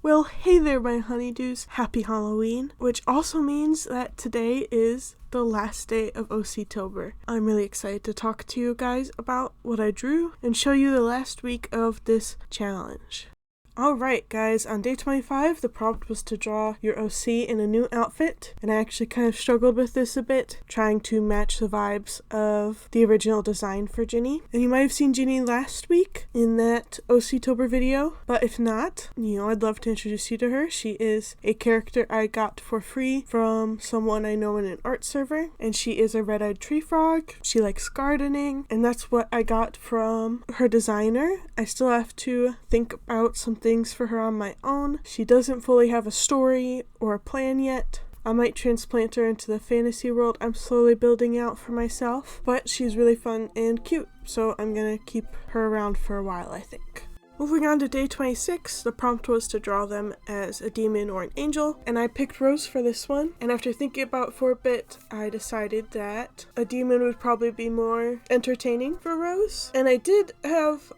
Well, hey there, my honeydews. Happy Halloween, which also means that today is the last day of Oc-Tober. I'm really excited to talk to you guys about what I drew and show you the last week of this challenge. Alright guys, on day 25, the prompt was to draw your OC in a new outfit, and I actually kind of struggled with this a bit, trying to match the vibes of the original design for Ginny. And you might have seen Ginny last week in that Oc-Tober video, but if not, I'd love to introduce you to her. She is a character I got for free from someone I know in an art server, and she is a red-eyed tree frog. She likes gardening, and that's what I got from her designer. I still have to think about some things for her on my own. She doesn't fully have a story or a plan yet. I might transplant her into the fantasy world I'm slowly building out for myself, but she's really fun and cute, so I'm gonna keep her around for a while, I think. Moving on to day 26, the prompt was to draw them as a demon or an angel, and I picked Rose for this one, and after thinking about it for a bit, I decided that a demon would probably be more entertaining for Rose. And I did have,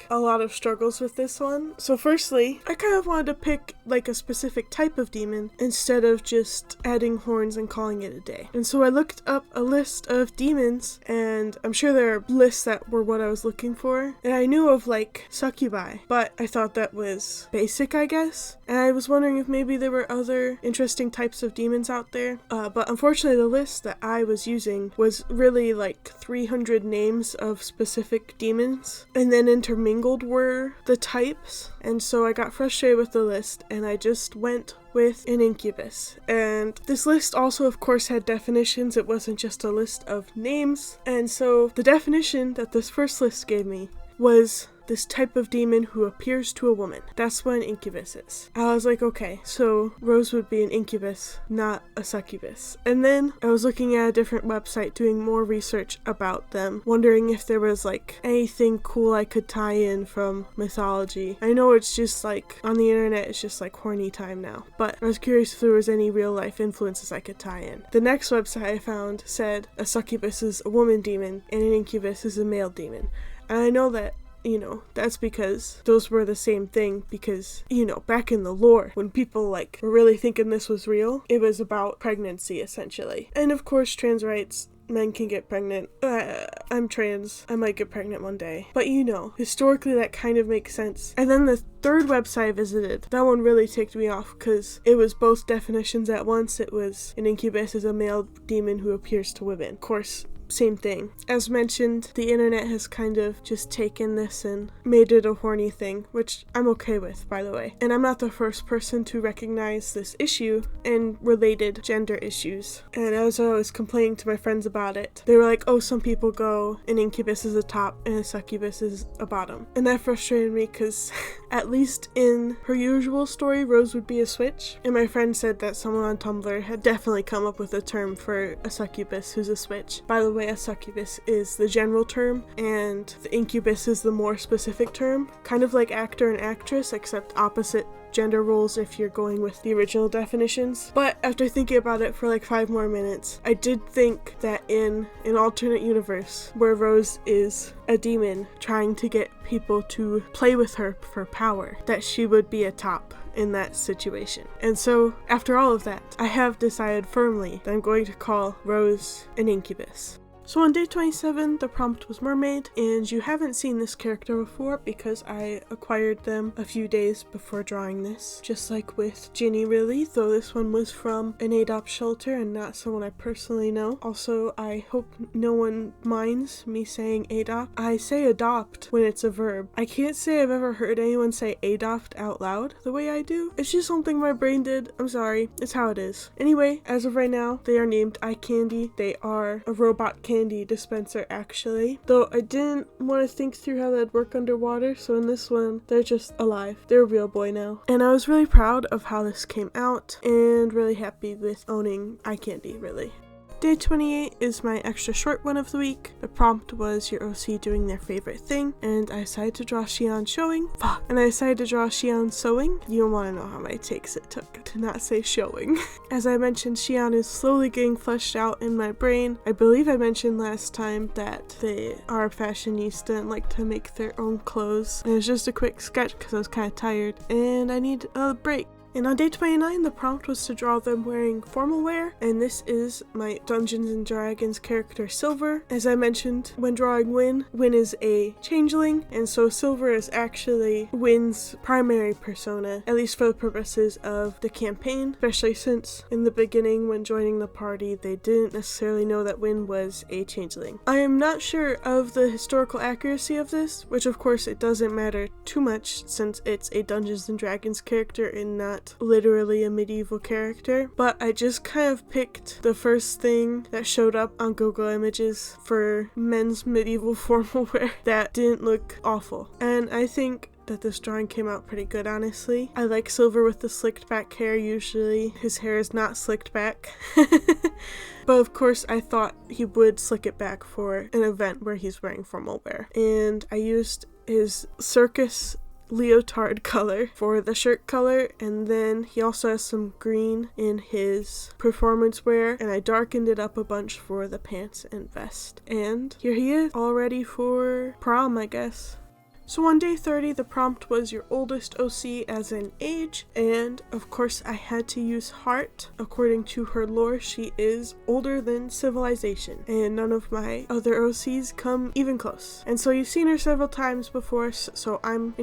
a lot of struggles with this one. So firstly, I kind of wanted to pick, a specific type of demon instead of just adding horns and calling it a day. And so I looked up a list of demons, and I'm sure there are lists that were what I was looking for, and I knew of, succubi, but I thought that was basic, I guess. And I was wondering if maybe there were other interesting types of demons out there. But unfortunately, the list that I was using was really 300 names of specific demons, and then intermingled were the types. And so I got frustrated with the list, and I just went with an incubus. And this list also, of course, had definitions. It wasn't just a list of names. And so the definition that this first list gave me was this type of demon who appears to a woman. That's what an incubus is. I was like, okay, so Rose would be an incubus, not a succubus. And then I was looking at a different website doing more research about them, wondering if there was anything cool I could tie in from mythology. I know it's just on the internet it's just horny time now, but I was curious if there was any real life influences I could tie in. The next website I found said a succubus is a woman demon and an incubus is a male demon. And I know that that's because those were the same thing, because, back in the lore, when people, were really thinking this was real, it was about pregnancy, essentially. And of course, trans rights, men can get pregnant. I'm trans. I might get pregnant one day. But historically that kind of makes sense. And then the third website I visited, that one really ticked me off because it was both definitions at once. It was an incubus is a male demon who appears to women. Of course, same thing. As mentioned, the internet has kind of just taken this and made it a horny thing, which I'm okay with, by the way. And I'm not the first person to recognize this issue and related gender issues. And as I was complaining to my friends about it, they were like, oh, some people go an incubus is a top and a succubus is a bottom. And that frustrated me because at least in her usual story, Rose would be a switch. And my friend said that someone on Tumblr had definitely come up with a term for a succubus who's a switch. By the way, a succubus is the general term, and the incubus is the more specific term. Kind of like actor and actress, except opposite gender roles if you're going with the original definitions. But after thinking about it for 5 more minutes, I did think that in an alternate universe where Rose is a demon trying to get people to play with her for power, that she would be a top in that situation. And so after all of that, I have decided firmly that I'm going to call Rose an incubus. So on day 27, the prompt was mermaid, and you haven't seen this character before because I acquired them a few days before drawing this. Just like with Ginny, really, though this one was from an adopt shelter and not someone I personally know. Also, I hope no one minds me saying adopt. I say adopt when it's a verb. I can't say I've ever heard anyone say adopt out loud the way I do. It's just something my brain did. I'm sorry. It's how it is. Anyway, as of right now, they are named Eye Candy. They are a robot candy dispenser, actually, though I didn't want to think through how that'd work underwater, so in this one they're just alive. They're a real boy now, and I was really proud of how this came out and really happy with owning Eye Candy, really. Day 28 is my extra short one of the week. The prompt was your OC doing their favorite thing, and I decided to draw Xian showing. Fuck. And I decided to draw Xian sewing. You don't want to know how many takes it took to not say showing. As I mentioned, Xian is slowly getting fleshed out in my brain. I believe I mentioned last time that they are fashionista and like to make their own clothes. And it was just a quick sketch because I was kind of tired and I need a break. And on day 29, the prompt was to draw them wearing formal wear, and this is my Dungeons & Dragons character Silver. As I mentioned when drawing Win, Win is a changeling, and so Silver is actually Win's primary persona, at least for the purposes of the campaign, especially since in the beginning when joining the party, they didn't necessarily know that Win was a changeling. I am not sure of the historical accuracy of this, which of course it doesn't matter too much since it's a Dungeons & Dragons character and not literally a medieval character, but I just kind of picked the first thing that showed up on Google Images for men's medieval formal wear that didn't look awful, and I think that this drawing came out pretty good, honestly. I like Silver with the slicked back hair. Usually his hair is not slicked back. But of course I thought he would slick it back for an event where he's wearing formal wear, and I used his circus leotard color for the shirt color, and then he also has some green in his performance wear, and I darkened it up a bunch for the pants and vest. And here he is, all ready for prom, I guess. So on day 30, the prompt was your oldest OC as in age, and of course I had to use heart. According to her lore, she is older than civilization, and none of my other OCs come even close. And so you've seen her several times before, so I'm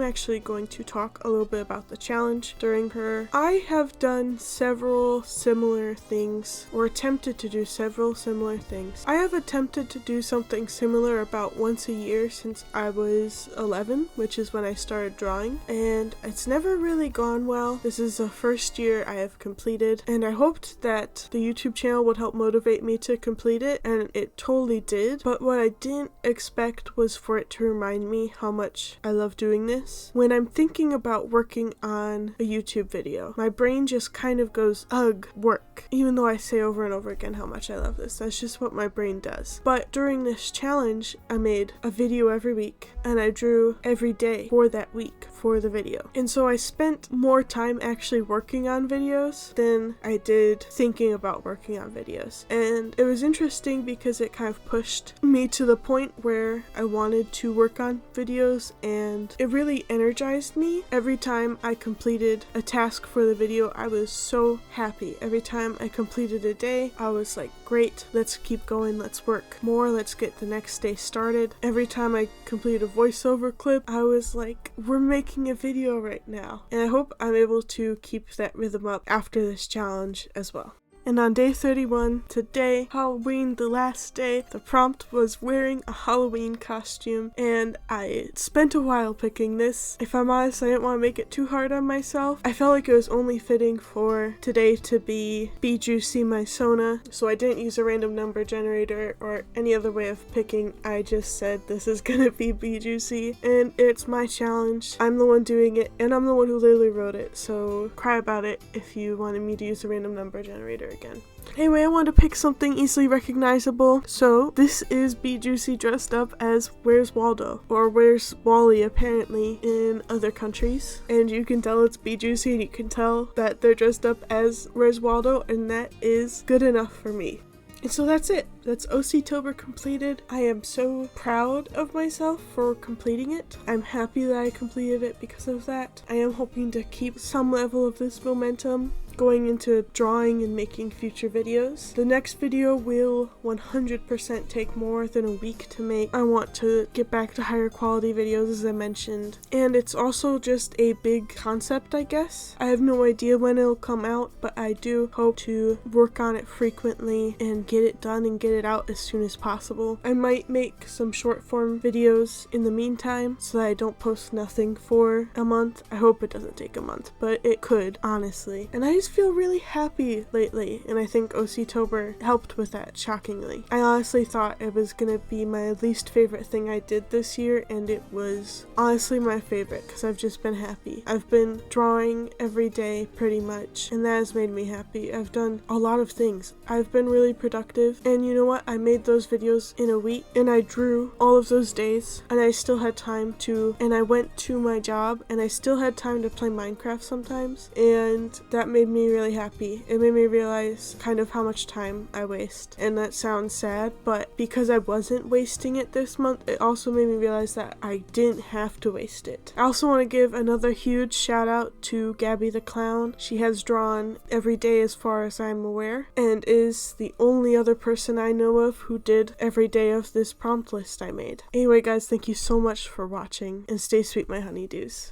actually going to talk a little bit about the challenge during her. I have done several similar things, or attempted to do several similar things. I have attempted to do something similar about once a year since I was 11, which is when I started drawing, and it's never really gone well. This is the first year I have completed, and I hoped that the YouTube channel would help motivate me to complete it, and it totally did. But what I didn't expect was for it to remind me how much I love doing this. When I'm thinking about working on a YouTube video, my brain just kind of goes, ugh, work, even though I say over and over again how much I love this. That's just what my brain does. But during this challenge, I made a video every week, and I drew every day for that week for the video. And so I spent more time actually working on videos than I did thinking about working on videos. And it was interesting because it kind of pushed me to the point where I wanted to work on videos, and it really energized me. Every time I completed a task for the video, I was so happy. Every time I completed a day, I was like, great, let's keep going, let's work more, let's get the next day started. Every time I completed a voiceover clip, I was like, we're making a video right now. And I hope I'm able to keep that rhythm up after this challenge as well. And on day 31, today, Halloween, the last day, the prompt was wearing a Halloween costume, and I spent a while picking this. If I'm honest, I didn't want to make it too hard on myself. I felt like it was only fitting for today to be Juicy my Sona, so I didn't use a random number generator or any other way of picking. I just said this is gonna be Juicy, and it's my challenge. I'm the one doing it, and I'm the one who literally wrote it, so cry about it if you wanted me to use a random number generator again. Anyway, I wanted to pick something easily recognizable, so this is Juicy dressed up as Where's Waldo, or Where's Wally apparently in other countries, and you can tell it's Juicy, and you can tell that they're dressed up as Where's Waldo, and that is good enough for me. And so that's it. That's Oc-Tober completed. I am so proud of myself for completing it. I'm happy that I completed it because of that. I am hoping to keep some level of this momentum going into drawing and making future videos. The next video will 100% take more than a week to make. I want to get back to higher quality videos, as I mentioned, and it's also just a big concept, I guess. I have no idea when it'll come out, but I do hope to work on it frequently and get it done and get get it out as soon as possible. I might make some short form videos in the meantime so that I don't post nothing for a month. I hope it doesn't take a month, but it could, honestly. And I just feel really happy lately, and I think Oc-Tober helped with that, shockingly. I honestly thought it was gonna be my least favorite thing I did this year, and it was honestly my favorite because I've just been happy. I've been drawing every day pretty much, and that has made me happy. I've done a lot of things. I've been really productive, and you know what? I made those videos in a week, and I drew all of those days, and I still had time to, and I went to my job, and I still had time to play Minecraft sometimes, and that made me really happy. It made me realize kind of how much time I waste, and that sounds sad, but because I wasn't wasting it this month, it also made me realize that I didn't have to waste it. I also want to give another huge shout out to Gabby the Clown. She has drawn every day as far as I'm aware, and is the only other person I know of who did every day of this prompt list I made. Anyway guys, thank you so much for watching, and stay sweet my honeydews.